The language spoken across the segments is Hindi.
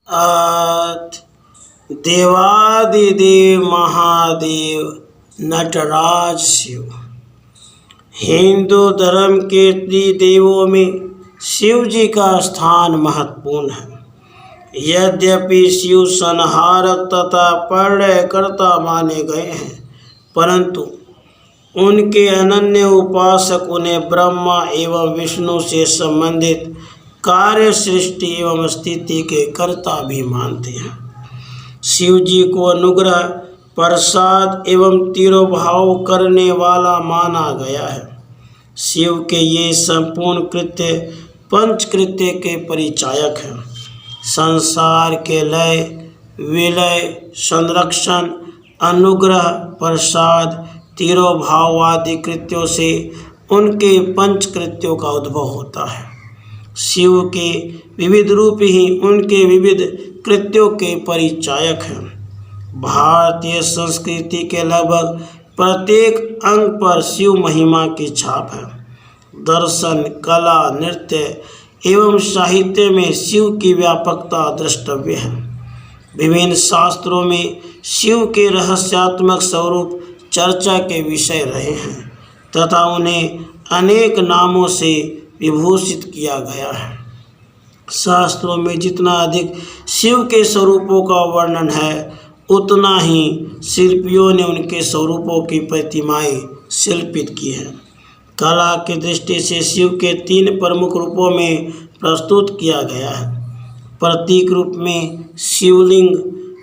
अथ देवादिदेव महादेव नटराज शिव। हिंदू धर्म के त्रिदेवों में शिव जी का स्थान महत्वपूर्ण है। यद्यपि शिव संहारक तथा प्रलयकर्ता माने गए हैं, परंतु उनके अनन्य उपासक उन्हें ब्रह्मा एवं विष्णु से संबंधित कार्य सृष्टि एवं स्थिति के कर्ता भी मानते हैं। शिव जी को अनुग्रह, प्रसाद एवं तिरोभाव करने वाला माना गया है। शिव के ये संपूर्ण कृत्य पंचकृत्य के परिचायक हैं। संसार के लय, विलय, संरक्षण, अनुग्रह, प्रसाद, तिरोभाव आदि कृत्यों से उनके पंचकृत्यों का उद्भव होता है। शिव के विविध रूप ही उनके विविध कृत्यों के परिचायक हैं। भारतीय संस्कृति के लगभग प्रत्येक अंग पर शिव महिमा की छाप है। दर्शन, कला, नृत्य एवं साहित्य में शिव की व्यापकता द्रष्टव्य है। विभिन्न शास्त्रों में शिव के रहस्यात्मक स्वरूप चर्चा के विषय रहे हैं तथा उन्हें अनेक नामों से विभूषित किया गया है। शास्त्रों में जितना अधिक शिव के स्वरूपों का वर्णन है, उतना ही शिल्पियों ने उनके स्वरूपों की प्रतिमाएं शिल्पित की हैं। कला की दृष्टि से शिव के 3 प्रमुख रूपों में प्रस्तुत किया गया है। प्रतीक रूप में शिवलिंग,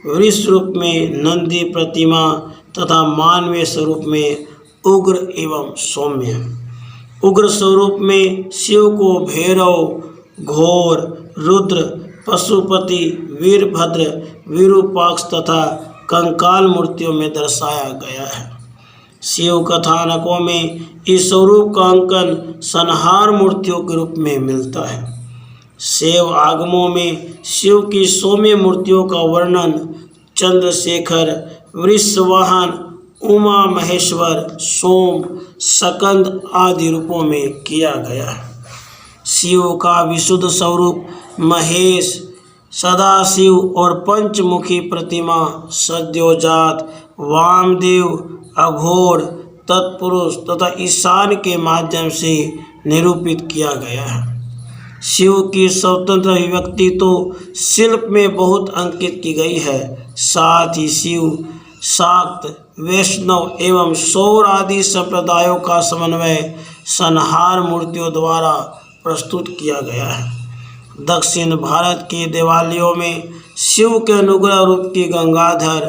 वृष रूप में नंदी प्रतिमा तथा मानवीय स्वरूप में उग्र एवं सौम्य। उग्र स्वरूप में शिव को भैरव, घोर, रुद्र, पशुपति, वीरभद्र, विरूपाक्ष तथा कंकाल मूर्तियों में दर्शाया गया है। शिव कथानकों में इस स्वरूप का अंकन संहार मूर्तियों के रूप में मिलता है। शिव आगमों में शिव की सौम्य मूर्तियों का वर्णन चंद्रशेखर, वृषवाहन, उमा महेश्वर, सोम, स्कंद आदि रूपों में किया गया है। शिव का विशुद्ध स्वरूप महेश, सदाशिव और पंचमुखी प्रतिमा सद्योजात, वामदेव, अघोर, तत्पुरुष तथा ईशान के माध्यम से निरूपित किया गया है। शिव की स्वतंत्र अभिव्यक्ति तो शिल्प में बहुत अंकित की गई है। साथ ही शिव, शाक्त, वैष्णव एवं सौर आदि संप्रदायों का समन्वय संहार मूर्तियों द्वारा प्रस्तुत किया गया है। दक्षिण भारत की दिवालियों में शिव के अनुग्रह रूप की गंगाधर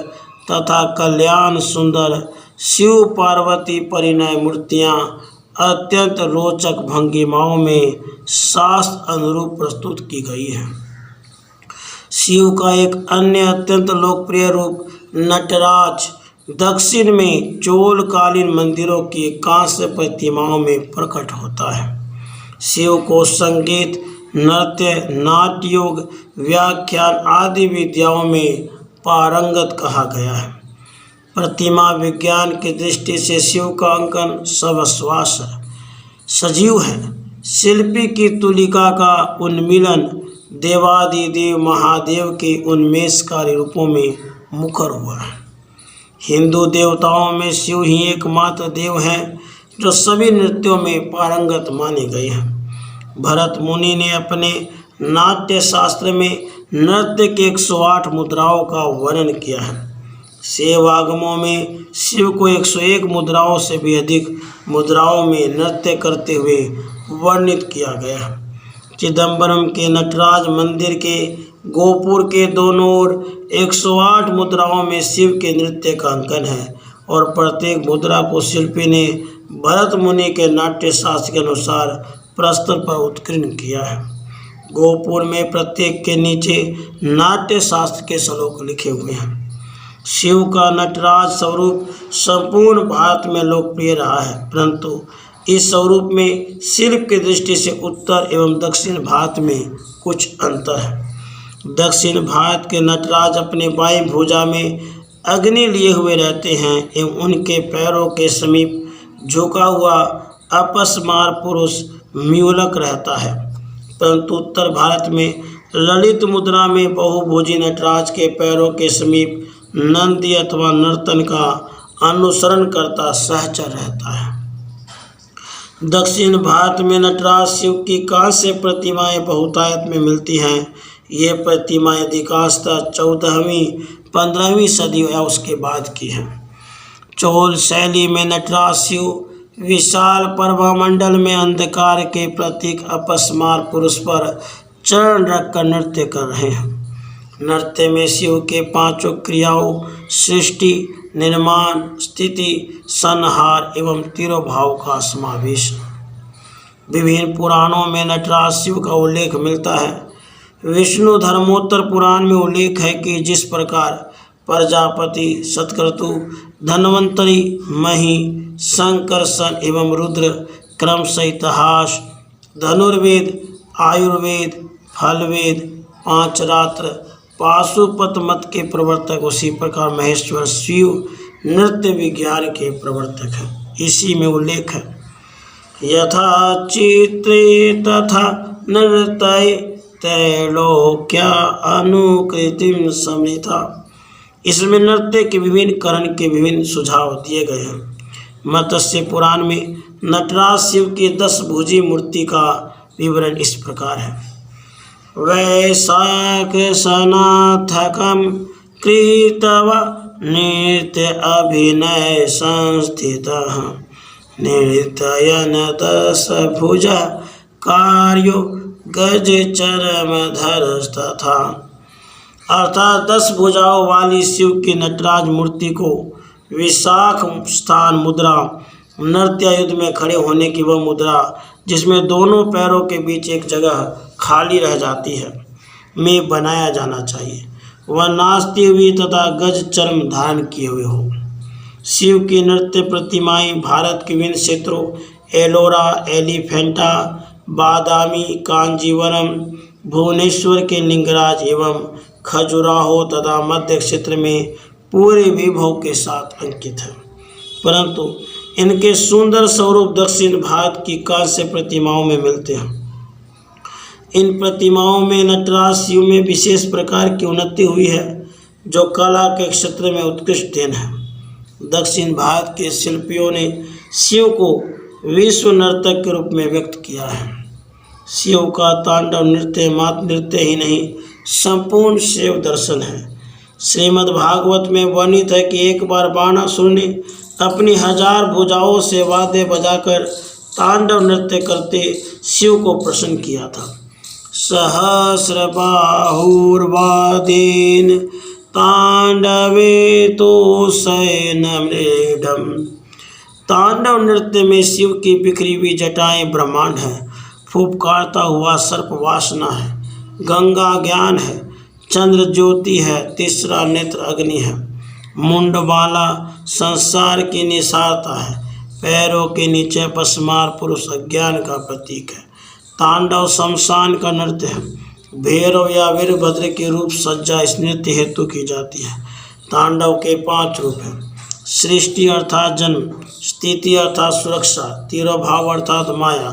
तथा कल्याण सुंदर शिव पार्वती परिणय मूर्तियां अत्यंत रोचक भंगिमाओं में शास्त्र अनुरूप प्रस्तुत की गई है। शिव का एक अन्य अत्यंत लोकप्रिय रूप नटराज दक्षिण में चोलकालीन मंदिरों की कांस्य प्रतिमाओं में प्रकट होता है। शिव को संगीत, नृत्य, नाट्य योग, व्याख्यान आदि विद्याओं में पारंगत कहा गया है। प्रतिमा विज्ञान की दृष्टि से शिव का अंकन सवश्वास है, सजीव है। शिल्पी की तुलिका का उन्मीलन देवादिदेव महादेव के उन्मेषकारी रूपों में मुखर हुआ है। हिंदू देवताओं में शिव ही एकमात्र देव हैं जो सभी नृत्यों में पारंगत माने गए हैं। भरत मुनि ने अपने नाट्य शास्त्र में नृत्य के 108 मुद्राओं का वर्णन किया है। शिव आगमों में शिव को 101 मुद्राओं से भी अधिक मुद्राओं में नृत्य करते हुए वर्णित किया गया है। चिदम्बरम के नटराज मंदिर के गोपुर के दोनों ओर 108 मुद्राओं में शिव के नृत्य का अंकन है और प्रत्येक मुद्रा को शिल्पी ने भरत मुनि के नाट्य शास्त्र के अनुसार प्रस्तर पर उत्कीर्ण किया है। गोपुर में प्रत्येक के नीचे नाट्य शास्त्र के श्लोक लिखे हुए हैं। शिव का नटराज स्वरूप संपूर्ण भारत में लोकप्रिय रहा है, परंतु इस स्वरूप में शिल्प की दृष्टि से उत्तर एवं दक्षिण भारत में कुछ अंतर है। दक्षिण भारत के नटराज अपने बाईं भुजा में अग्नि लिए हुए रहते हैं एवं उनके पैरों के समीप झुका हुआ अपस्मार पुरुष म्यूलक रहता है, परंतु उत्तर भारत में ललित मुद्रा में बहुभुजी नटराज के पैरों के समीप नंदी अथवा नर्तन का अनुसरण करता सहचर रहता है। दक्षिण भारत में नटराज शिव की कांस्य प्रतिमाएं बहुतायत में मिलती हैं। ये प्रतिमाएं अधिकांशतः 14वीं 15वीं सदी या उसके बाद की हैं। चोल शैली में नटराज शिव विशाल प्रभामंडल में अंधकार के प्रतीक अपस्मार पुरुष पर चरण रखकर नृत्य कर रहे हैं। नृत्य में शिव के पांचों क्रियाओं सृष्टि, निर्माण, स्थिति, संहार एवं तिरोभाव का समावेश। विभिन्न पुराणों में नटराज शिव का उल्लेख मिलता है। विष्णु धर्मोत्तर पुराण में उल्लेख है कि जिस प्रकार प्रजापति, सतक्रतु, धन्वंतरि, मही, संकर्षण एवं रुद्र क्रमशः इतिहास, धनुर्वेद, आयुर्वेद, फलवेद, पांचरात्र, पाशुपत मत के प्रवर्तक, उसी प्रकार महेश्वर शिव नृत्य विज्ञान के प्रवर्तक हैं। इसी में उल्लेख है यथा चित्रे तथा नृत्य त्रैलोक्या अनुकृतिम समृता। इसमें नृत्य के विभिन्न करण के विभिन्न सुझाव दिए गए हैं। मत्स्य पुराण में नटराज शिव की 10 भुजी मूर्ति का विवरण इस प्रकार है। वैशाख सनाथकम कृतवा नृत्य अभिनय संस्थितः नृत्ययन 10 भुजा कार्यो गज चरमधरस्तथा। अर्थात 10 भुजाओं वाली शिव की नटराज मूर्ति को विशाख स्थान मुद्रा, नृत्य युद्ध में खड़े होने की वह मुद्रा जिसमें दोनों पैरों के बीच एक जगह खाली रह जाती है, में बनाया जाना चाहिए। वह नाचती हुई तथा गज चर्म धारण किए हुए हो। शिव की नृत्य प्रतिमाएं भारत के विभिन्न क्षेत्रों एलोरा, एलिफेंटा, बादामी, कांजीवरम, भुवनेश्वर के लिंगराज एवं खजुराहो तथा मध्य क्षेत्र में पूरे विभव के साथ अंकित है। परंतु इनके सुंदर स्वरूप दक्षिण भारत की कांस्य प्रतिमाओं में मिलते हैं। इन प्रतिमाओं में नटराज शिव में विशेष प्रकार की उन्नति हुई है जो कला के क्षेत्र में उत्कृष्ट देन है। दक्षिण भारत के शिल्पियों ने शिव को विश्व नर्तक के रूप में व्यक्त किया है। शिव का तांडव नृत्य मात्र नृत्य ही नहीं, संपूर्ण शिव दर्शन है। श्रीमद् भागवत में वर्णित है कि एक बार बाणासुर ने अपनी 1000 भुजाओं से वाद्य बजाकर तांडव नृत्य करते शिव को प्रसन्न किया था। सहस्र बाहुर्वादेन तांडवे तो शयनमृडम। तांडव नृत्य में शिव की बिखरी हुई जटाएं ब्रह्मांड है, फुफकारता हुआ सर्प वासना है, गंगा ज्ञान है, चंद्र ज्योति है, तीसरा नेत्र अग्नि है, मुंडमाला संसार की निसारता है, पैरों के नीचे पस्मार पुरुष अज्ञान का प्रतीक है। तांडव शमशान का नृत्य है। भैरव या वीरभद्र के रूप सज्जा इस नृत्य हेतु की जाती है। तांडव के 5 रूप हैं। सृष्टि अर्थात जन्म, स्थिति अर्थात सुरक्षा, तिरोभाव अर्थात माया,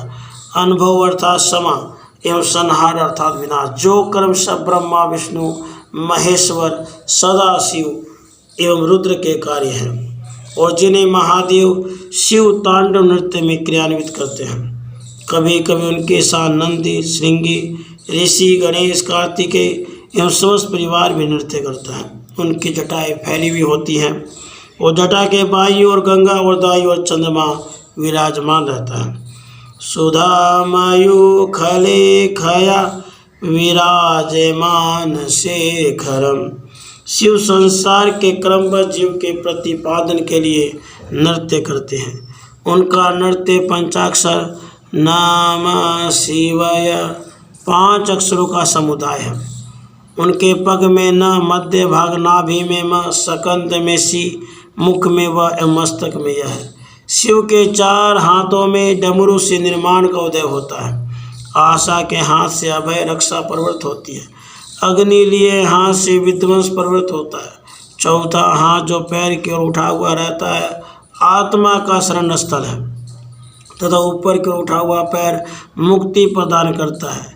अनुभव अर्थात समा एवं संहार अर्थात विनाश। जो कर्म सब ब्रह्मा, विष्णु, महेश्वर, सदाशिव एवं रुद्र के कार्य हैं और जिन्हें महादेव शिव तांडव नृत्य में क्रियान्वित करते हैं। कभी कभी उनके साथ नंदी, श्रृंगी, ऋषि, गणेश, कार्तिकेय एवं समस्त परिवार भी नृत्य करता है। उनकी जटाएं फैली हुई होती हैं और जटा के बाईं ओर गंगा और दाईं ओर चंद्रमा विराजमान रहता है। सुधा मयूखले खया विराजमान शेखरम। शिव संसार के क्रमबद्ध जीव के प्रतिपादन के लिए नृत्य करते हैं। उनका नृत्य पंचाक्षर नमः शिवाय 5 अक्षरों का समुदाय है। उनके पग में न, मध्य भाग नाभि में म, सकंद में सी, मुख में व एवं मस्तक में यह है। शिव के 4 हाथों में डमरू से निर्माण का उदय होता है। आशा के हाथ से अभय रक्षा प्रवृत्त होती है। अग्नि लिए हाथ से विध्वंस प्रवृत्त होता है। चौथा हाथ जो पैर की ओर उठा हुआ रहता है आत्मा का शरण स्थल है तथा ऊपर की ओर उठा हुआ पैर मुक्ति प्रदान करता है।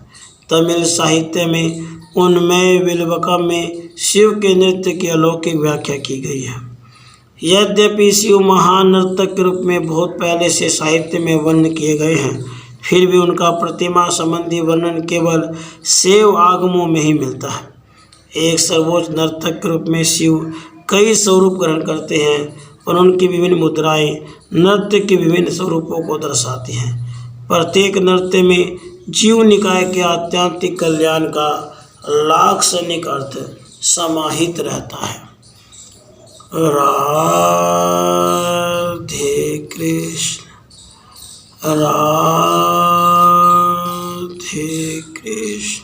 तमिल साहित्य में उनमें विल्वकम में शिव के नृत्य की अलौकिक व्याख्या की गई है। यद्यपि शिव महान नर्तक के रूप में बहुत पहले से साहित्य में वर्णन किए गए हैं, फिर भी उनका प्रतिमा संबंधी वर्णन केवल शैव आगमों में ही मिलता है। एक सर्वोच्च नर्तक के रूप में शिव कई स्वरूप ग्रहण करते हैं और उनकी विभिन्न मुद्राएं नृत्य के विभिन्न स्वरूपों को दर्शाती हैं। प्रत्येक नृत्य में जीव निकाय के आध्यात्मिक कल्याण का लाक्षणिक अर्थ समाहित रहता है। राधे कृष्ण, राधे कृष्ण।